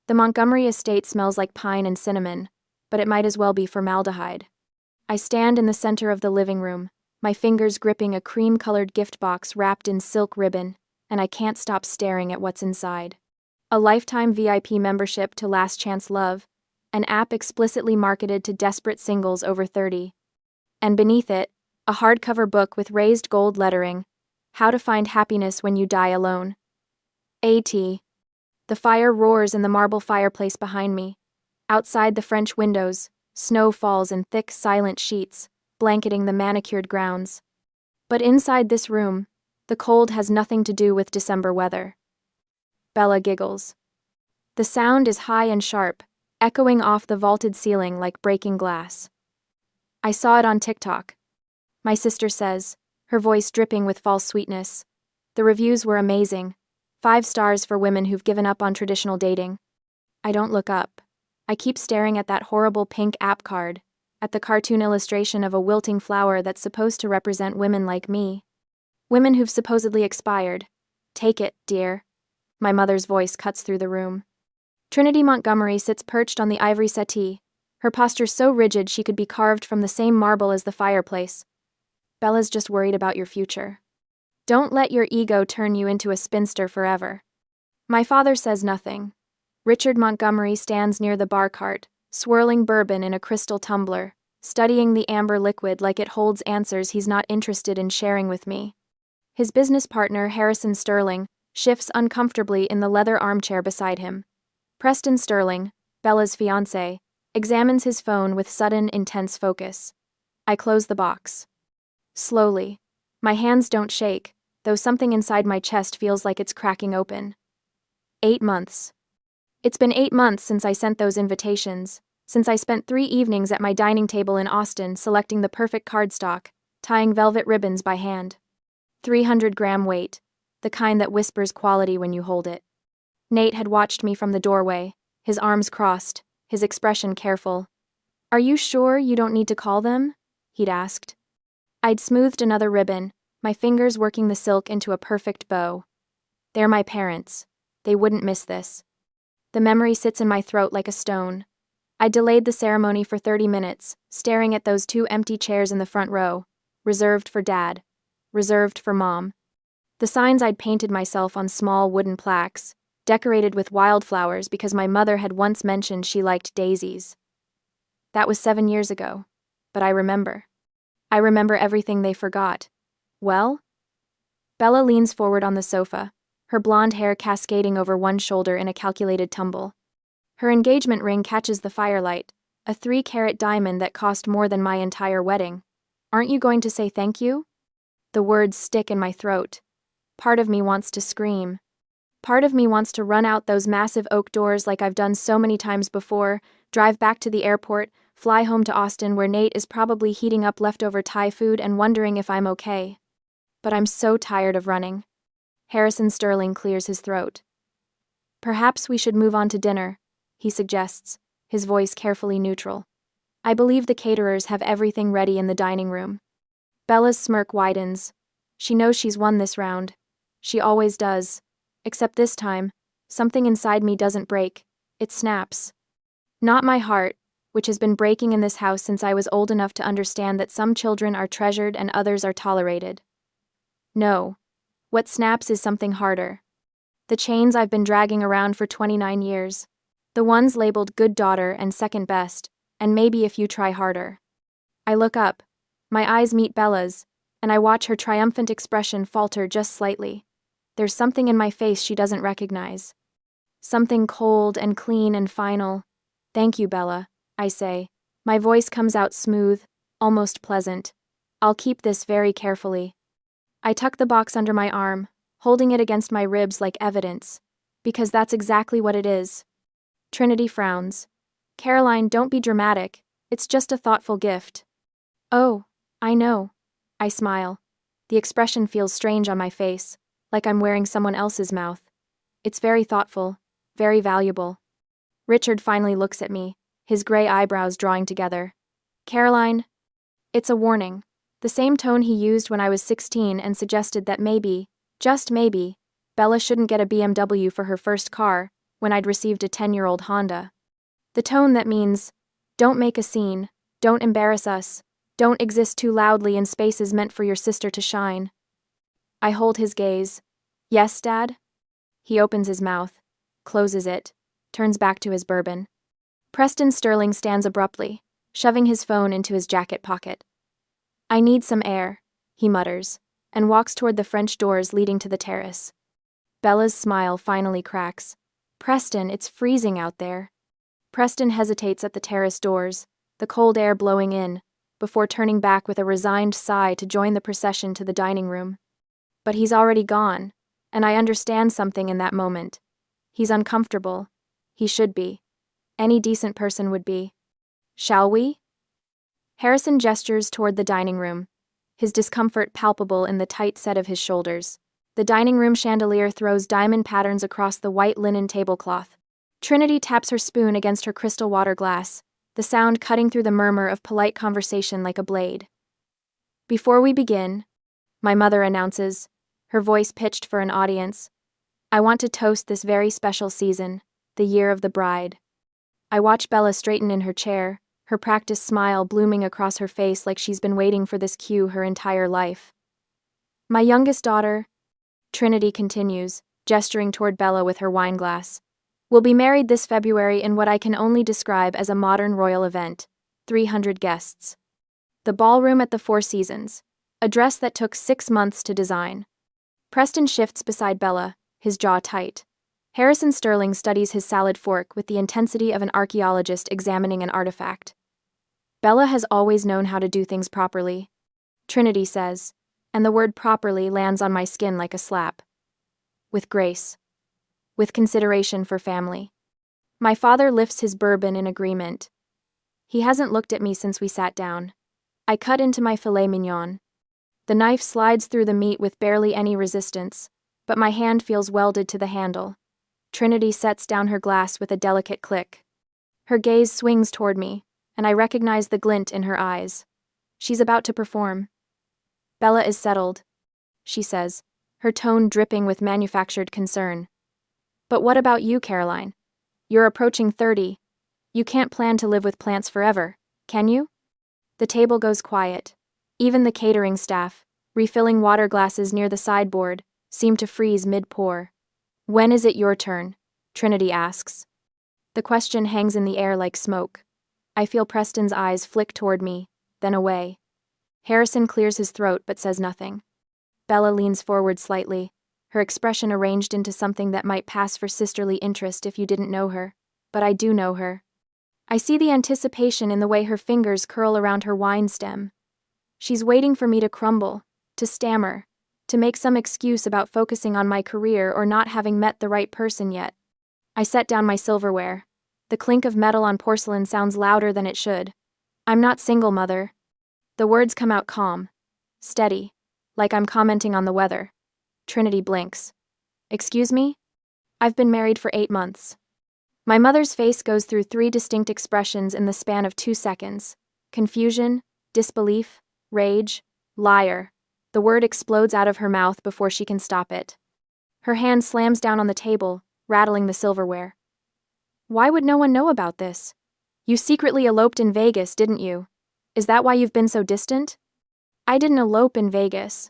The Montgomery estate smells like pine and cinnamon, but it might as well be formaldehyde. I stand in the center of the living room, my fingers gripping a cream-colored gift box wrapped in silk ribbon, and I can't stop staring at what's inside. A lifetime VIP membership to Last Chance Love, an app explicitly marketed to desperate singles over 30. And beneath it, a hardcover book with raised gold lettering, How to Find Happiness When You Die Alone. A.T. The fire roars in the marble fireplace behind me. Outside the French windows, snow falls in thick, silent sheets, blanketing the manicured grounds. But inside this room, the cold has nothing to do with December weather. Bella giggles. The sound is high and sharp, echoing off the vaulted ceiling like breaking glass. I saw it on TikTok. My sister says, her voice dripping with false sweetness. The reviews were amazing. 5 stars for women who've given up on traditional dating. I don't look up. I keep staring at that horrible pink app card, at the cartoon illustration of a wilting flower that's supposed to represent women like me. Women who've supposedly expired. Take it, dear. My mother's voice cuts through the room. Trinity Montgomery sits perched on the ivory settee, her posture so rigid she could be carved from the same marble as the fireplace. Bella's just worried about your future. Don't let your ego turn you into a spinster forever. My father says nothing. Richard Montgomery stands near the bar cart, swirling bourbon in a crystal tumbler, studying the amber liquid like it holds answers he's not interested in sharing with me. His business partner, Harrison Sterling, shifts uncomfortably in the leather armchair beside him. Preston Sterling, Bella's fiancé, examines his phone with sudden, intense focus. I close the box. Slowly. My hands don't shake, though something inside my chest feels like it's cracking open. 8 months. It's been 8 months since I sent those invitations, since I spent 3 evenings at my dining table in Austin selecting the perfect cardstock, tying velvet ribbons by hand. 300-gram weight, the kind that whispers quality when you hold it. Nate had watched me from the doorway, his arms crossed, his expression careful. "Are you sure you don't need to call them?" he'd asked. I'd smoothed another ribbon, my fingers working the silk into a perfect bow. They're my parents. They wouldn't miss this. The memory sits in my throat like a stone. I delayed the ceremony for 30 minutes, staring at those 2 empty chairs in the front row, reserved for Dad, reserved for Mom. The signs I'd painted myself on small wooden plaques, decorated with wildflowers because my mother had once mentioned she liked daisies. That was 7 years ago, but I remember. I remember everything they forgot. Well? Bella leans forward on the sofa, her blonde hair cascading over one shoulder in a calculated tumble. Her engagement ring catches the firelight, a 3-carat diamond that cost more than my entire wedding. Aren't you going to say thank you? The words stick in my throat. Part of me wants to scream. Part of me wants to run out those massive oak doors like I've done so many times before, drive back to the airport, fly home to Austin where Nate is probably heating up leftover Thai food and wondering if I'm okay. But I'm so tired of running. Harrison Sterling clears his throat. "Perhaps we should move on to dinner," he suggests, his voice carefully neutral. I believe the caterers have everything ready in the dining room. Bella's smirk widens. She knows she's won this round. She always does. Except this time, something inside me doesn't break. It snaps. Not my heart, which has been breaking in this house since I was old enough to understand that some children are treasured and others are tolerated. No. What snaps is something harder. The chains I've been dragging around for 29 years. The ones labeled good daughter and second best, and maybe if you try harder. I look up. My eyes meet Bella's, and I watch her triumphant expression falter just slightly. There's something in my face she doesn't recognize. Something cold and clean and final. "Thank you, Bella," I say. My voice comes out smooth, almost pleasant. I'll keep this very carefully. I tuck the box under my arm, holding it against my ribs like evidence, because that's exactly what it is. Trinity frowns. "Caroline, don't be dramatic. It's just a thoughtful gift." "Oh, I know." I smile. The expression feels strange on my face, like I'm wearing someone else's mouth. It's very thoughtful, very valuable. Richard finally looks at me, his gray eyebrows drawing together. "Caroline." It's a warning. The same tone he used when I was 16 and suggested that maybe, just maybe, Bella shouldn't get a BMW for her first car, when I'd received a 10-year-old Honda. The tone that means, don't make a scene, don't embarrass us, don't exist too loudly in spaces meant for your sister to shine. I hold his gaze. Yes, Dad? He opens his mouth, closes it, turns back to his bourbon. Preston Sterling stands abruptly, shoving his phone into his jacket pocket. I need some air, he mutters, and walks toward the French doors leading to the terrace. Bella's smile finally cracks. Preston, it's freezing out there. Preston hesitates at the terrace doors, the cold air blowing in, before turning back with a resigned sigh to join the procession to the dining room. But he's already gone, and I understand something in that moment. He's uncomfortable. He should be. Any decent person would be. Shall we? Harrison gestures toward the dining room, his discomfort palpable in the tight set of his shoulders. The dining room chandelier throws diamond patterns across the white linen tablecloth. Trinity taps her spoon against her crystal water glass, the sound cutting through the murmur of polite conversation like a blade. Before we begin, my mother announces, her voice pitched for an audience, I want to toast this very special season, the year of the bride. I watch Bella straighten in her chair, her practiced smile blooming across her face like she's been waiting for this cue her entire life. My youngest daughter, Trinity continues, gesturing toward Bella with her wine glass, will be married this February in what I can only describe as a modern royal event, 300 guests. The ballroom at the Four Seasons, a dress that took 6 months to design. Preston shifts beside Bella, his jaw tight. Harrison Sterling studies his salad fork with the intensity of an archaeologist examining an artifact. Bella has always known how to do things properly, Trinity says, and the word properly lands on my skin like a slap. With grace. With consideration for family. My father lifts his bourbon in agreement. He hasn't looked at me since we sat down. I cut into my filet mignon. The knife slides through the meat with barely any resistance, but my hand feels welded to the handle. Trinity sets down her glass with a delicate click. Her gaze swings toward me, and I recognize the glint in her eyes. She's about to perform. Bella is settled, she says, her tone dripping with manufactured concern. But what about you, Caroline? You're approaching 30. You can't plan to live with plants forever, can you? The table goes quiet. Even the catering staff, refilling water glasses near the sideboard, seem to freeze mid-pour. When is it your turn? Trinity asks. The question hangs in the air like smoke. I feel Preston's eyes flick toward me, then away. Harrison clears his throat but says nothing. Bella leans forward slightly, her expression arranged into something that might pass for sisterly interest if you didn't know her, but I do know her. I see the anticipation in the way her fingers curl around her wine stem. She's waiting for me to crumble, to stammer, to make some excuse about focusing on my career or not having met the right person yet. I set down my silverware. The clink of metal on porcelain sounds louder than it should. I'm not single, Mother. The words come out calm, steady, like I'm commenting on the weather. Trinity blinks. Excuse me? I've been married for 8 months. My mother's face goes through 3 distinct expressions in the span of 2 seconds. Confusion, disbelief, rage, liar. The word explodes out of her mouth before she can stop it. Her hand slams down on the table, rattling the silverware. Why would no one know about this? You secretly eloped in Vegas, didn't you? Is that why you've been so distant? I didn't elope in Vegas.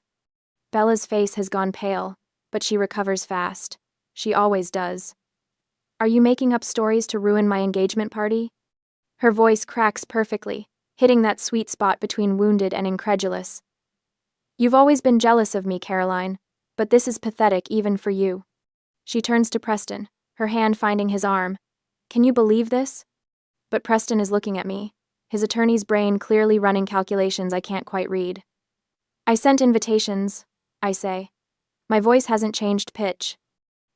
Bella's face has gone pale, but she recovers fast. She always does. Are you making up stories to ruin my engagement party? Her voice cracks perfectly, hitting that sweet spot between wounded and incredulous. You've always been jealous of me, Caroline, but this is pathetic even for you. She turns to Preston, her hand finding his arm. Can you believe this? But Preston is looking at me, his attorney's brain clearly running calculations I can't quite read. I sent invitations, I say. My voice hasn't changed pitch.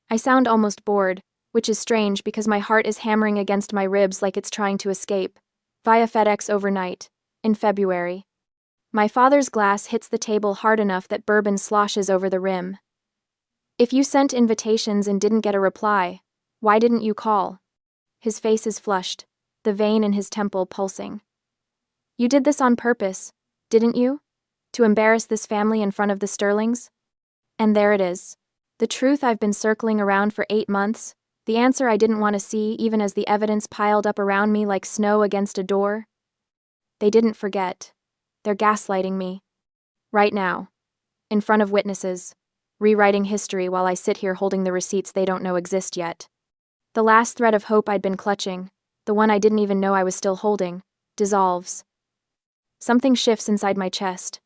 I sound almost bored, which is strange because my heart is hammering against my ribs like it's trying to escape. Via FedEx overnight, in February. My father's glass hits the table hard enough that bourbon sloshes over the rim. If you sent invitations and didn't get a reply, why didn't you call? His face is flushed, the vein in his temple pulsing. You did this on purpose, didn't you? To embarrass this family in front of the Sterlings? And there it is. The truth I've been circling around for 8 months, The answer I didn't want to see, even as the evidence piled up around me like snow against a door. They didn't forget. They're gaslighting me. Right now. In front of witnesses. Rewriting history while I sit here holding the receipts they don't know exist yet. The last thread of hope I'd been clutching, the one I didn't even know I was still holding, dissolves. Something shifts inside my chest.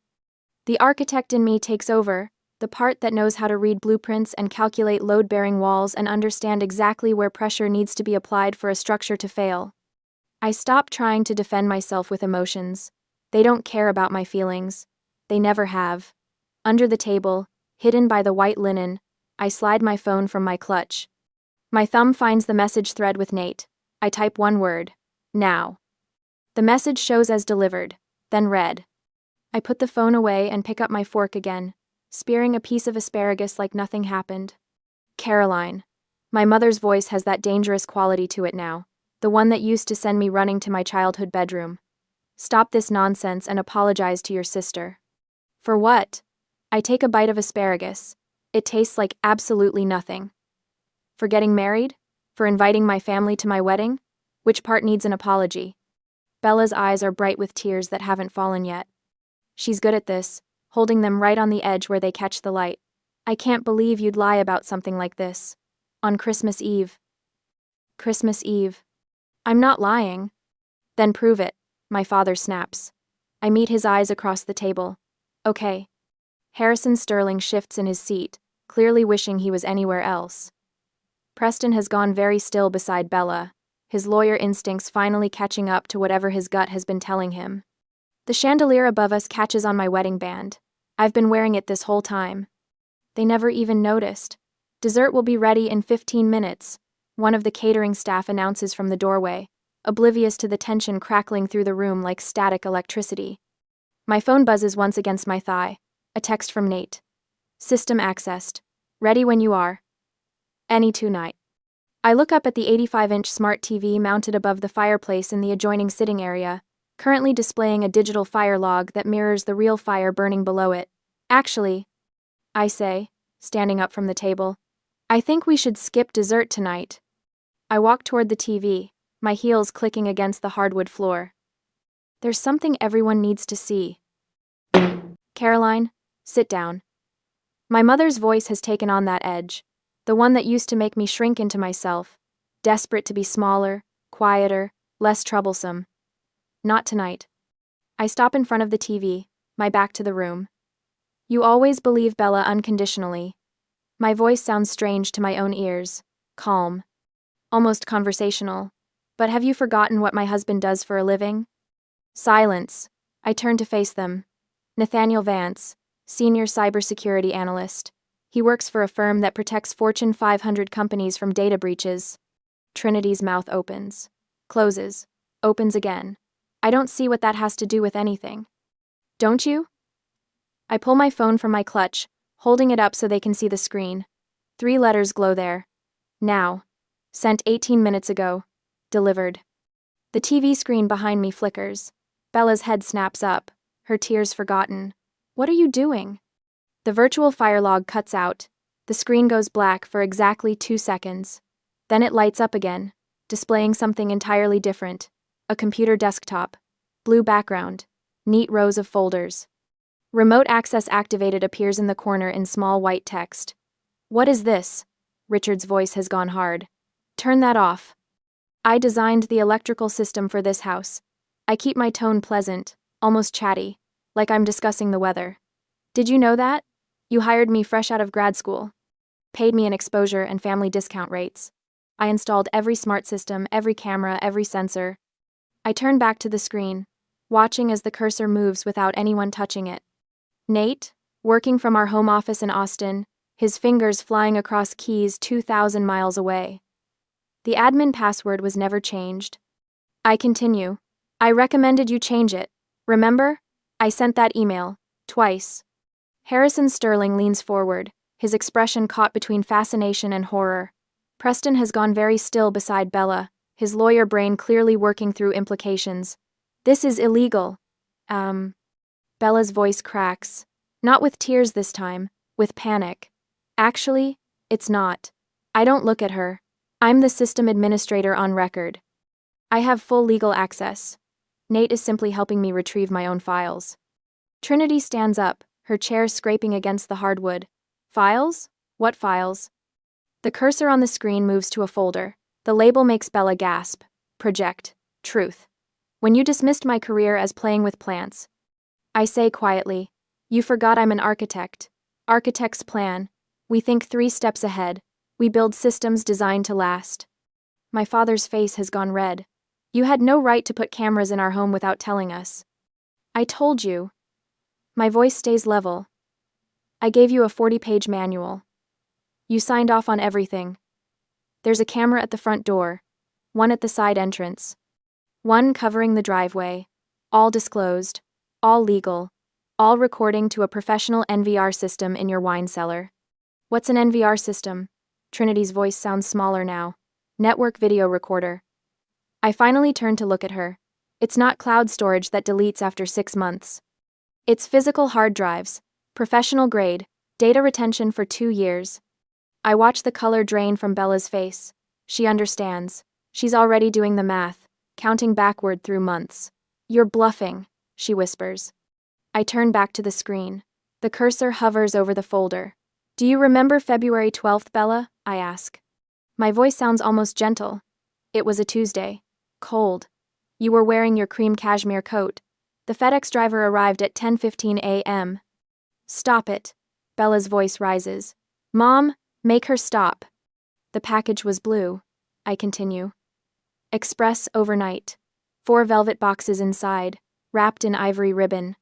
The architect in me takes over, the part that knows how to read blueprints and calculate load-bearing walls and understand exactly where pressure needs to be applied for a structure to fail. I stop trying to defend myself with emotions. They don't care about my feelings. They never have. Under the table, hidden by the white linen, I slide my phone from my clutch. My thumb finds the message thread with Nate. I type one word. Now. The message shows as delivered, then read. I put the phone away and pick up my fork again, spearing a piece of asparagus like nothing happened. Caroline. My mother's voice has that dangerous quality to it now, the one that used to send me running to my childhood bedroom. Stop this nonsense and apologize to your sister. For what? I take a bite of asparagus. It tastes like absolutely nothing. For getting married? For inviting my family to my wedding? Which part needs an apology? Bella's eyes are bright with tears that haven't fallen yet. She's good at this, holding them right on the edge where they catch the light. I can't believe you'd lie about something like this. On Christmas Eve. Christmas Eve. I'm not lying. Then prove it, my father snaps. I meet his eyes across the table. Okay. Harrison Sterling shifts in his seat, clearly wishing he was anywhere else. Preston has gone very still beside Bella, his lawyer instincts finally catching up to whatever his gut has been telling him. The chandelier above us catches on my wedding band. I've been wearing it this whole time. They never even noticed. Dessert will be ready in 15 minutes, one of the catering staff announces from the doorway, oblivious to the tension crackling through the room like static electricity. My phone buzzes once against my thigh. A text from Nate. System accessed. Ready when you are. Any tonight. I look up at the 85-inch smart TV mounted above the fireplace in the adjoining sitting area, currently displaying a digital fire log that mirrors the real fire burning below it. Actually, I say, standing up from the table, I think we should skip dessert tonight. I walk toward the TV, my heels clicking against the hardwood floor. There's something everyone needs to see. Caroline, sit down. My mother's voice has taken on that edge, the one that used to make me shrink into myself, desperate to be smaller, quieter, less troublesome. Not tonight. I stop in front of the TV, my back to the room. You always believe Bella unconditionally. My voice sounds strange to my own ears, calm, almost conversational. But have you forgotten what my husband does for a living? Silence. I turn to face them. Nathaniel Vance, senior cybersecurity analyst. He works for a firm that protects Fortune 500 companies from data breaches. Trinity's mouth opens, closes, opens again. I don't see what that has to do with anything. Don't you? I pull my phone from my clutch, holding it up so they can see the screen. 3 letters glow there. Now. Sent 18 minutes ago. Delivered. The TV screen behind me flickers. Bella's head snaps up, her tears forgotten. What are you doing? The virtual fire log cuts out. The screen goes black for exactly 2 seconds. Then it lights up again, displaying something entirely different. A computer desktop. Blue background. Neat rows of folders. Remote access activated appears in the corner in small white text. What is this? Richard's voice has gone hard. Turn that off. I designed the electrical system for this house. I keep my tone pleasant, almost chatty, like I'm discussing the weather. Did you know that? You hired me fresh out of grad school. Paid me an exposure and family discount rates. I installed every smart system, every camera, every sensor. I turn back to the screen, watching as the cursor moves without anyone touching it. Nate, working from our home office in Austin, his fingers flying across keys 2,000 miles away. The admin password was never changed. I continue. I recommended you change it. Remember? I sent that email. Twice. Harrison Sterling leans forward, his expression caught between fascination and horror. Preston has gone very still beside Bella, his lawyer brain clearly working through implications. This is illegal. Bella's voice cracks. Not with tears this time, with panic. Actually, it's not. I don't look at her. I'm the system administrator on record. I have full legal access. Nate is simply helping me retrieve my own files. Trinity stands up, her chair scraping against the hardwood. Files? What files? The cursor on the screen moves to a folder. The label makes Bella gasp. Project. Truth. When you dismissed my career as playing with plants. I say quietly, you forgot I'm an architect. Architect's plan. We think 3 steps ahead. We build systems designed to last. My father's face has gone red. You had no right to put cameras in our home without telling us. I told you. My voice stays level. I gave you a 40-page manual. You signed off on everything. There's a camera at the front door, one at the side entrance, one covering the driveway, all disclosed, all legal, all recording to a professional NVR system in your wine cellar. What's an NVR system? Trinity's voice sounds smaller now. Network video recorder. I finally turn to look at her. It's not cloud storage that deletes after 6 months. It's physical hard drives, professional grade, data retention for 2 years. I watch the color drain from Bella's face. She understands. She's already doing the math, counting backward through months. You're bluffing, she whispers. I turn back to the screen. The cursor hovers over the folder. Do you remember February 12th, Bella? I ask. My voice sounds almost gentle. It was a Tuesday. Cold. You were wearing your cream cashmere coat. The FedEx driver arrived at 10:15 a.m. Stop it. Bella's voice rises. Mom, make her stop. The package was blue. I continue. Express overnight. 4 velvet boxes inside, wrapped in ivory ribbon.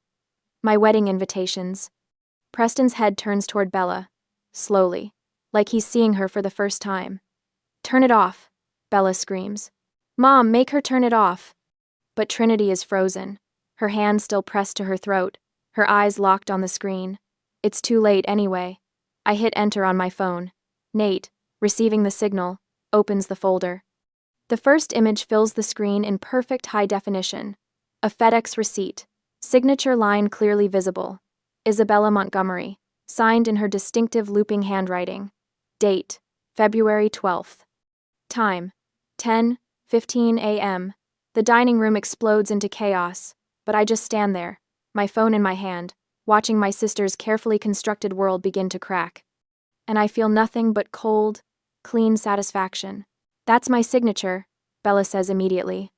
My wedding invitations. Preston's head turns toward Bella, slowly, like he's seeing her for the first time. Turn it off, Bella screams. Mom, make her turn it off. But Trinity is frozen, her hand still pressed to her throat, her eyes locked on the screen. It's too late anyway. I hit enter on my phone. Nate, receiving the signal, opens the folder. The first image fills the screen in perfect high definition. A FedEx receipt, signature line clearly visible. Isabella Montgomery, signed in her distinctive looping handwriting. Date, February 12th. Time, 10:15 a.m. The dining room explodes into chaos, but I just stand there, my phone in my hand, watching my sister's carefully constructed world begin to crack. And I feel nothing but cold, clean satisfaction. That's my signature, Bella says immediately.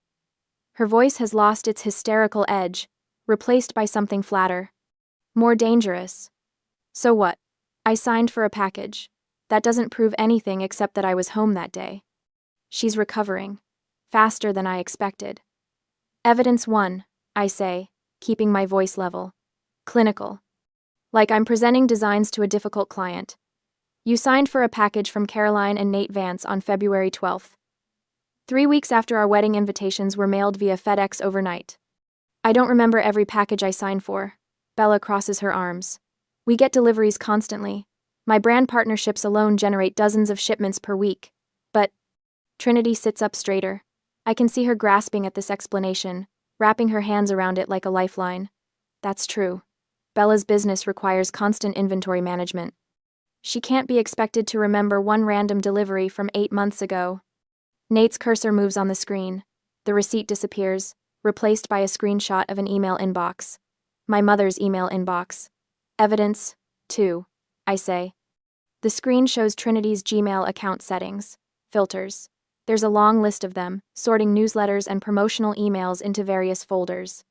Her voice has lost its hysterical edge, replaced by something flatter. More dangerous. So what? I signed for a package. That doesn't prove anything except that I was home that day. She's recovering. Faster than I expected. Evidence 1, I say, keeping my voice level. Clinical. Like I'm presenting designs to a difficult client. You signed for a package from Caroline and Nate Vance on February 12th. 3 weeks after our wedding invitations were mailed via FedEx overnight. I don't remember every package I signed for. Bella crosses her arms. We get deliveries constantly. My brand partnerships alone generate dozens of shipments per week. But Trinity sits up straighter. I can see her grasping at this explanation, wrapping her hands around it like a lifeline. That's true. Bella's business requires constant inventory management. She can't be expected to remember one random delivery from 8 months ago. Nate's cursor moves on the screen. The receipt disappears, replaced by a screenshot of an email inbox. My mother's email inbox. Evidence 2, I say. The screen shows Trinity's Gmail account settings. Filters. There's a long list of them, sorting newsletters and promotional emails into various folders.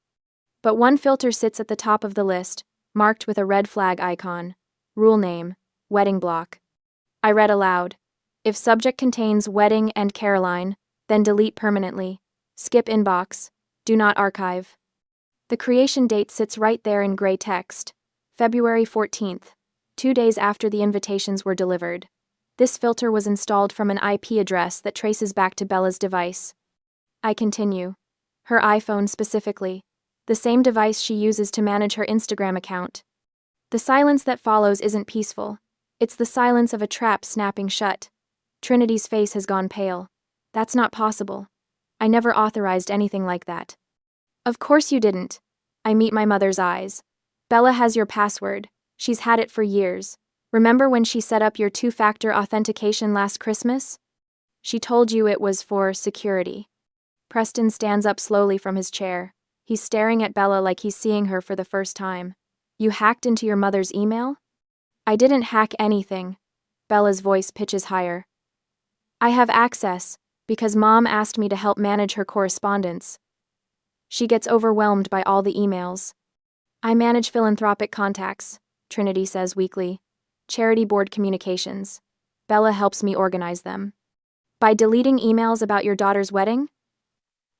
But one filter sits at the top of the list, marked with a red flag icon. Rule name, wedding block. I read aloud. If subject contains wedding and Caroline, then delete permanently. Skip inbox. Do not archive. The creation date sits right there in gray text. February 14th, 2 days after the invitations were delivered. This filter was installed from an IP address that traces back to Bella's device. I continue. Her iPhone specifically. The same device she uses to manage her Instagram account. The silence that follows isn't peaceful. It's the silence of a trap snapping shut. Trinity's face has gone pale. That's not possible. I never authorized anything like that. Of course you didn't. I meet my mother's eyes. Bella has your password. She's had it for years. Remember when she set up your 2-factor authentication last Christmas? She told you it was for security. Preston stands up slowly from his chair. He's staring at Bella like he's seeing her for the first time. You hacked into your mother's email? I didn't hack anything. Bella's voice pitches higher. I have access, because Mom asked me to help manage her correspondence. She gets overwhelmed by all the emails. I manage philanthropic contacts, Trinity says weakly. Charity board communications. Bella helps me organize them. By deleting emails about your daughter's wedding?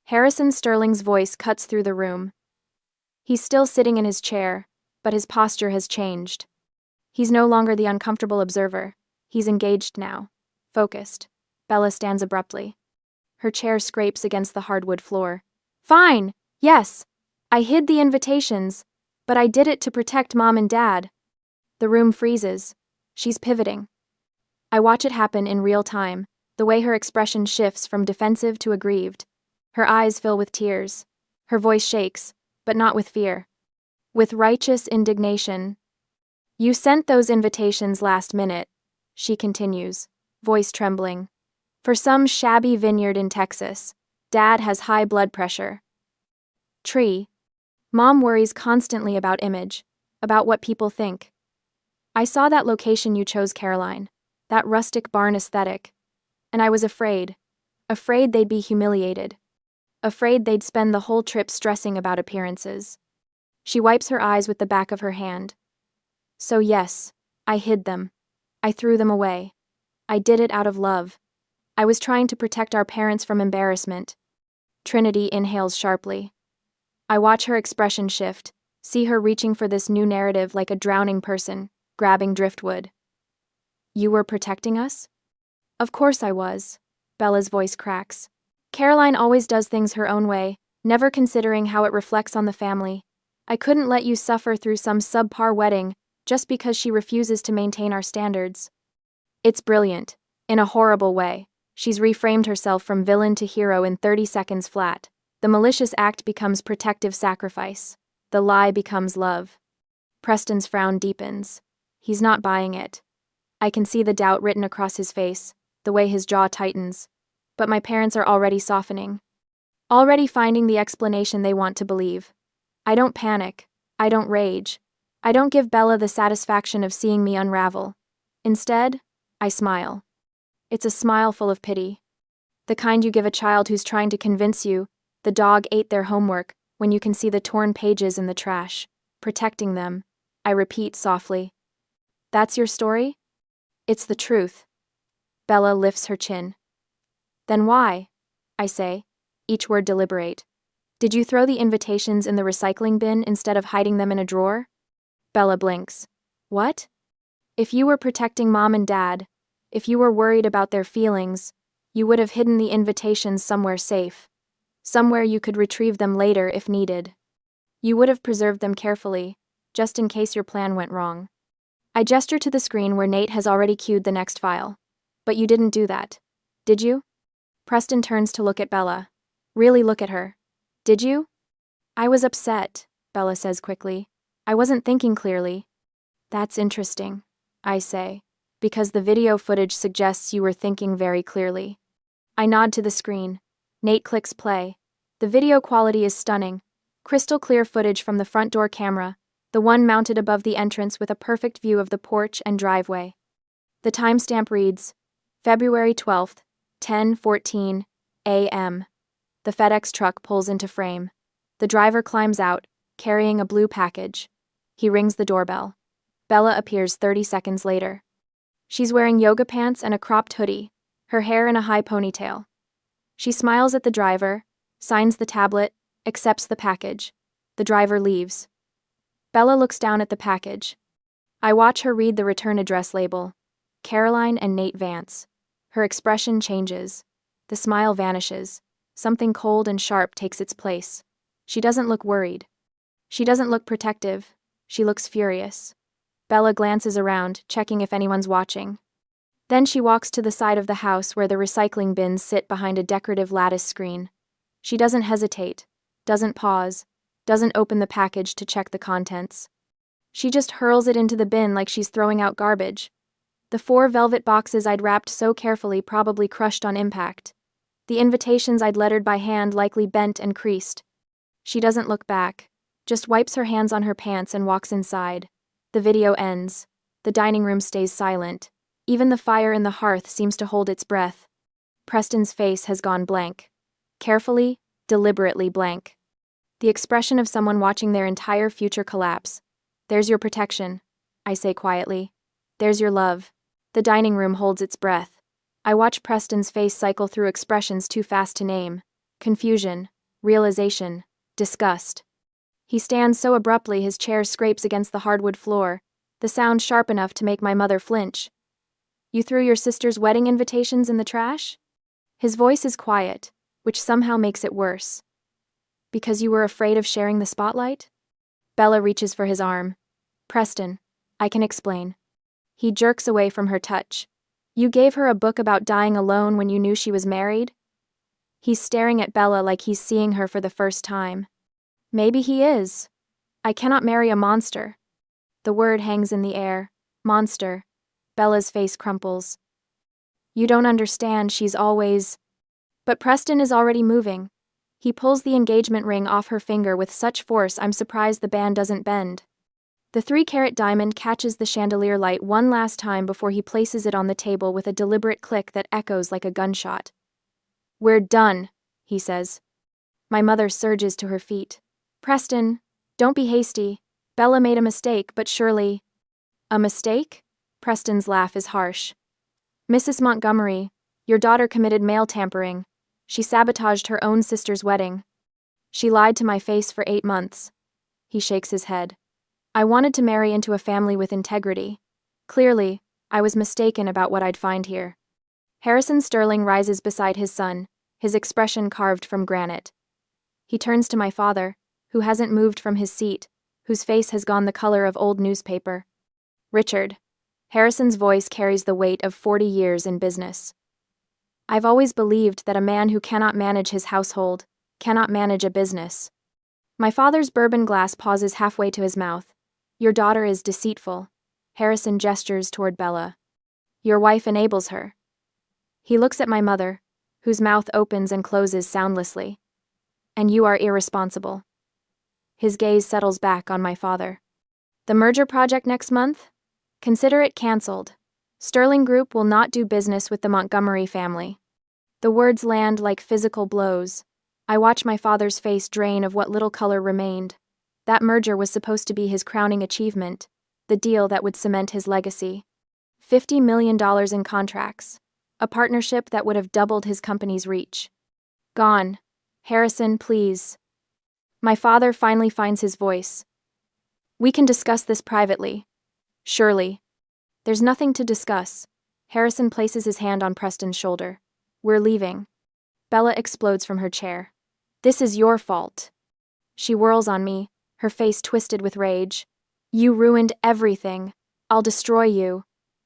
Harrison Sterling's voice cuts through the room. He's still sitting in his chair, but his posture has changed. He's no longer the uncomfortable observer. He's engaged now. Focused. Bella stands abruptly. Her chair scrapes against the hardwood floor. Fine, yes. I hid the invitations, but I did it to protect Mom and Dad. The room freezes. She's pivoting. I watch it happen in real time, the way her expression shifts from defensive to aggrieved. Her eyes fill with tears. Her voice shakes, but not with fear. With righteous indignation. You sent those invitations last minute, she continues, voice trembling. For some shabby vineyard in Texas. Dad has high blood pressure. Tree. Mom worries constantly about image, about what people think. I saw that location you chose, Caroline, that rustic barn aesthetic, and I was afraid they'd be humiliated, afraid they'd spend the whole trip stressing about appearances. She wipes her eyes with the back of her hand. So yes, I hid them. I threw them away. I did it out of love. I was trying to protect our parents from embarrassment. Trinity inhales sharply. I watch her expression shift, see her reaching for this new narrative like a drowning person, grabbing driftwood. You were protecting us? Of course I was. Bella's voice cracks. Caroline always does things her own way, never considering how it reflects on the family. I couldn't let you suffer through some subpar wedding just because she refuses to maintain our standards. It's brilliant. In a horrible way. She's reframed herself from villain to hero in 30 seconds flat. The malicious act becomes protective sacrifice. The lie becomes love. Preston's frown deepens. He's not buying it. I can see the doubt written across his face, the way his jaw tightens. But my parents are already softening. Already finding the explanation they want to believe. I don't panic. I don't rage. I don't give Bella the satisfaction of seeing me unravel. Instead, I smile. It's a smile full of pity. The kind you give a child who's trying to convince you the dog ate their homework when you can see the torn pages in the trash. Protecting them. I repeat softly. That's your story? It's the truth. Bella lifts her chin. Then why? I say, each word deliberate. Did you throw the invitations in the recycling bin instead of hiding them in a drawer? Bella blinks. What? If you were protecting Mom and Dad, if you were worried about their feelings, you would have hidden the invitations somewhere safe. Somewhere you could retrieve them later if needed. You would have preserved them carefully, just in case your plan went wrong. I gesture to the screen where Nate has already queued the next file. But you didn't do that, did you? Preston turns to look at Bella. Really look at her. Did you? I was upset, Bella says quickly. I wasn't thinking clearly. That's interesting, I say, because the video footage suggests you were thinking very clearly. I nod to the screen. Nate clicks play. The video quality is stunning. Crystal clear footage from the front door camera, the one mounted above the entrance with a perfect view of the porch and driveway. The timestamp reads, February 12th, 10:14 a.m. The FedEx truck pulls into frame. The driver climbs out, carrying a blue package. He rings the doorbell. Bella appears 30 seconds later. She's wearing yoga pants and a cropped hoodie, her hair in a high ponytail. She smiles at the driver, signs the tablet, accepts the package. The driver leaves. Bella looks down at the package. I watch her read the return address label. Caroline and Nate Vance. Her expression changes. The smile vanishes. Something cold and sharp takes its place. She doesn't look worried. She doesn't look protective. She looks furious. Bella glances around, checking if anyone's watching. Then she walks to the side of the house where the recycling bins sit behind a decorative lattice screen. She doesn't hesitate, doesn't pause, doesn't open the package to check the contents. She just hurls it into the bin like she's throwing out garbage. The 4 velvet boxes I'd wrapped so carefully probably crushed on impact. The invitations I'd lettered by hand likely bent and creased. She doesn't look back, just wipes her hands on her pants and walks inside. The video ends. The dining room stays silent. Even the fire in the hearth seems to hold its breath. Preston's face has gone blank. Carefully, deliberately blank. The expression of someone watching their entire future collapse. There's your protection, I say quietly. There's your love. The dining room holds its breath. I watch Preston's face cycle through expressions too fast to name. Confusion, realization, disgust. He stands so abruptly his chair scrapes against the hardwood floor, the sound sharp enough to make my mother flinch. You threw your sister's wedding invitations in the trash? His voice is quiet, which somehow makes it worse. Because you were afraid of sharing the spotlight? Bella reaches for his arm. Preston, I can explain. He jerks away from her touch. You gave her a book about dying alone when you knew she was married? He's staring at Bella like he's seeing her for the first time. Maybe he is. I cannot marry a monster. The word hangs in the air. Monster. Bella's face crumples. You don't understand, she's always... But Preston is already moving. He pulls the engagement ring off her finger with such force I'm surprised the band doesn't bend. The 3-carat diamond catches the chandelier light one last time before he places it on the table with a deliberate click that echoes like a gunshot. We're done, he says. My mother surges to her feet. Preston, don't be hasty. Bella made a mistake, but surely... A mistake? Preston's laugh is harsh. Mrs. Montgomery, your daughter committed mail tampering. She sabotaged her own sister's wedding. She lied to my face for 8 months. He shakes his head. I wanted to marry into a family with integrity. Clearly, I was mistaken about what I'd find here. Harrison Sterling rises beside his son, his expression carved from granite. He turns to my father, who hasn't moved from his seat, whose face has gone the color of old newspaper. Richard. Harrison's voice carries the weight of 40 years in business. I've always believed that a man who cannot manage his household cannot manage a business. My father's bourbon glass pauses halfway to his mouth. Your daughter is deceitful. Harrison gestures toward Bella. Your wife enables her. He looks at my mother, whose mouth opens and closes soundlessly. And you are irresponsible. His gaze settles back on my father. The merger project next month? Consider it cancelled. Sterling Group will not do business with the Montgomery family. The words land like physical blows. I watch my father's face drain of what little color remained. That merger was supposed to be his crowning achievement, the deal that would cement his legacy. $50 million in contracts. A partnership that would have doubled his company's reach. Gone. Harrison, please. My father finally finds his voice. We can discuss this privately. Surely. There's nothing to discuss. Harrison places his hand on Preston's shoulder. We're leaving. Bella explodes from her chair. This is your fault. She whirls on me, her face twisted with rage. You ruined everything. I'll destroy you.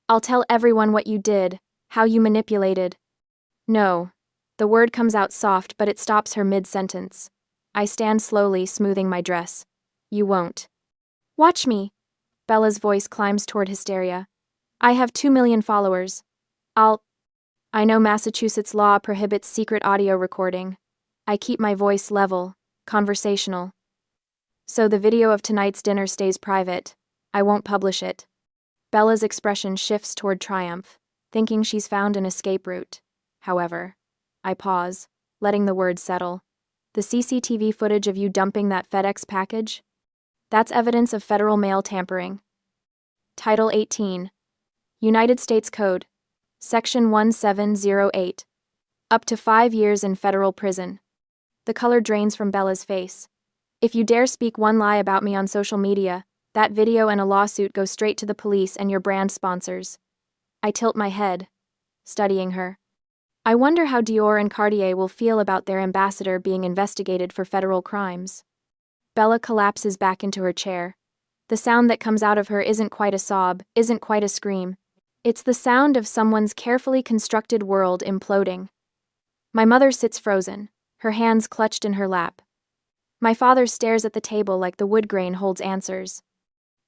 I'll tell everyone what you did, how you manipulated. No. The word comes out soft, but it stops her mid-sentence. I stand slowly, smoothing my dress. You won't. Watch me. Bella's voice climbs toward hysteria. I have 2 million followers. I know Massachusetts law prohibits secret audio recording. I keep my voice level, conversational. So the video of tonight's dinner stays private. I won't publish it. Bella's expression shifts toward triumph, thinking she's found an escape route. However, I pause, letting the words settle. The CCTV footage of you dumping that FedEx package? That's evidence of federal mail tampering. Title 18. United States Code. Section 1708. Up to 5 years in federal prison. The color drains from Bella's face. If you dare speak one lie about me on social media, that video and a lawsuit go straight to the police and your brand sponsors. I tilt my head, studying her. I wonder how Dior and Cartier will feel about their ambassador being investigated for federal crimes. Bella collapses back into her chair. The sound that comes out of her isn't quite a sob, isn't quite a scream. It's the sound of someone's carefully constructed world imploding. My mother sits frozen, her hands clutched in her lap. My father stares at the table like the wood grain holds answers.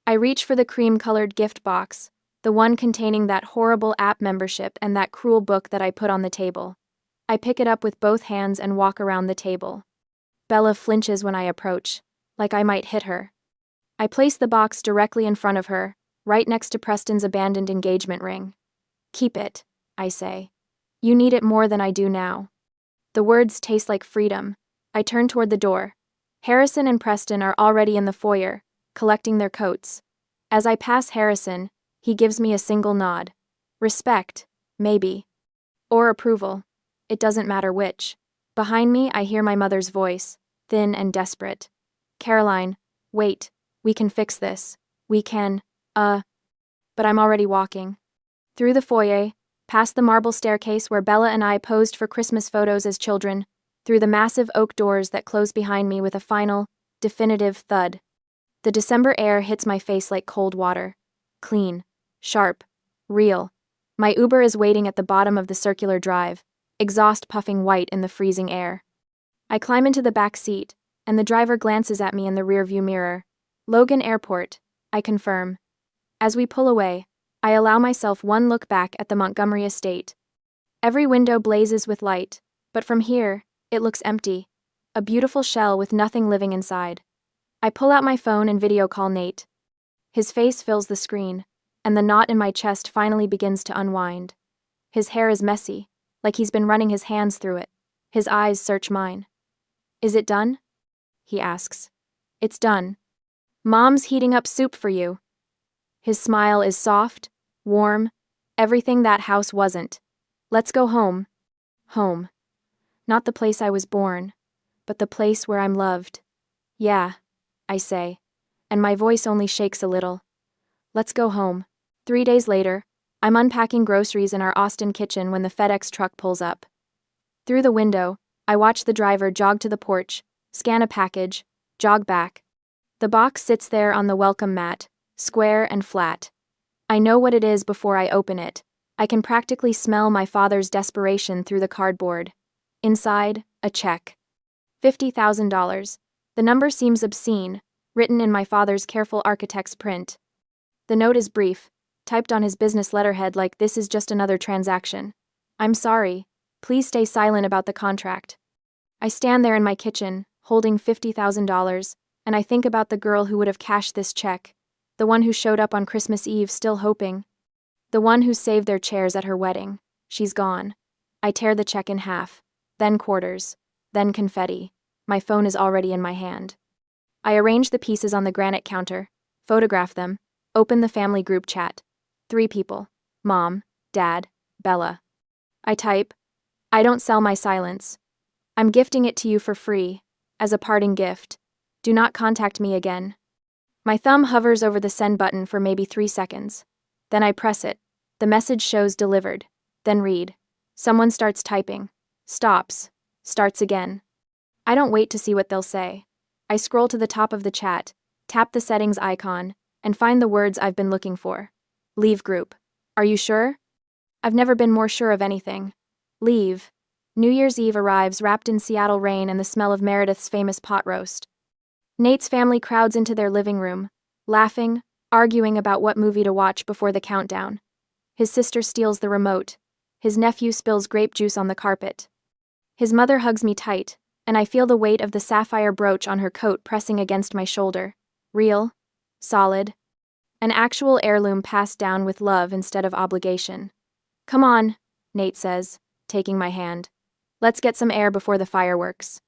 I reach for the cream-colored gift box, The one containing that horrible app membership and that cruel book that I put on the table. I pick it up with both hands and walk around the table. Bella flinches when I approach, like I might hit her. I place the box directly in front of her, right next to Preston's abandoned engagement ring. Keep it, I say. You need it more than I do now. The words taste like freedom. I turn toward the door. Harrison and Preston are already in the foyer, collecting their coats. As I pass Harrison, he gives me a single nod. Respect, maybe. Or approval. It doesn't matter which. Behind me, I hear my mother's voice, thin and desperate. Caroline, wait, we can fix this. We can, But I'm already walking. Through the foyer, past the marble staircase where Bella and I posed for Christmas photos as children, through the massive oak doors that close behind me with a final, definitive thud. The December air hits my face like cold water. Clean, sharp, real. My Uber is waiting at the bottom of the circular drive, exhaust puffing white in the freezing air. I climb into the back seat, and the driver glances at me in the rearview mirror. Logan Airport, I confirm. As we pull away, I allow myself one look back at the Montgomery estate. Every window blazes with light, but from here, it looks empty. A beautiful shell with nothing living inside. I pull out my phone and video call Nate. His face fills the screen, and the knot in my chest finally begins to unwind. His hair is messy, like he's been running his hands through it. His eyes search mine. Is it done? He asks. It's done. Mom's heating up soup for you. His smile is soft, warm, everything that house wasn't. Let's go home. Home. Not the place I was born, but the place where I'm loved. Yeah, I say, and my voice only shakes a little. Let's go home. 3 days later, I'm unpacking groceries in our Austin kitchen when the FedEx truck pulls up. Through the window, I watch the driver jog to the porch, scan a package, jog back. The box sits there on the welcome mat, square and flat. I know what it is before I open it. I can practically smell my father's desperation through the cardboard. Inside, a check. $50,000. The number seems obscene, written in my father's careful architect's print. The note is brief, typed on his business letterhead like this is just another transaction. I'm sorry. Please stay silent about the contract. I stand there in my kitchen, holding $50,000, and I think about the girl who would have cashed this check, the one who showed up on Christmas Eve still hoping, the one who saved their chairs at her wedding. She's gone. I tear the check in half, then quarters, then confetti. My phone is already in my hand. I arrange the pieces on the granite counter, photograph them, open the family group chat. 3 people. Mom, Dad, Bella. I type, I don't sell my silence. I'm gifting it to you for free, as a parting gift. Do not contact me again. My thumb hovers over the send button for maybe 3 seconds. Then I press it. The message shows delivered. Then read. Someone starts typing. Stops. Starts again. I don't wait to see what they'll say. I scroll to the top of the chat, tap the settings icon, and find the words I've been looking for. Leave group. Are you sure? I've never been more sure of anything. Leave. New Year's Eve arrives wrapped in Seattle rain and the smell of Meredith's famous pot roast. Nate's family crowds into their living room, laughing, arguing about what movie to watch before the countdown. His sister steals the remote. His nephew spills grape juice on the carpet. His mother hugs me tight, and I feel the weight of the sapphire brooch on her coat pressing against my shoulder. Real. Solid. An actual heirloom passed down with love instead of obligation. Come on, Nate says, taking my hand. Let's get some air before the fireworks.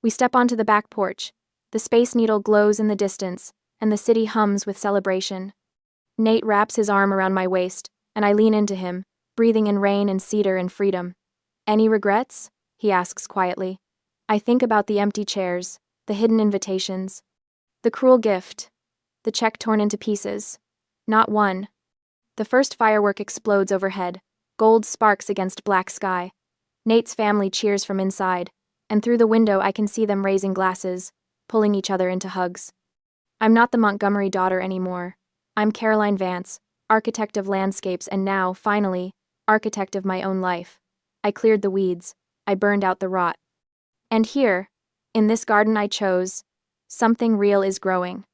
We step onto the back porch. The Space Needle glows in the distance, and the city hums with celebration. Nate wraps his arm around my waist, and I lean into him, breathing in rain and cedar and freedom. Any regrets? He asks quietly. I think about the empty chairs, the hidden invitations, the cruel gift, the check torn into pieces. Not one. The first firework explodes overhead, gold sparks against black sky. Nate's family cheers from inside, and through the window I can see them raising glasses, pulling each other into hugs. I'm not the Montgomery daughter anymore. I'm Caroline Vance, architect of landscapes and now, finally, architect of my own life. I cleared the weeds. I burned out the rot. And here, in this garden I chose, something real is growing.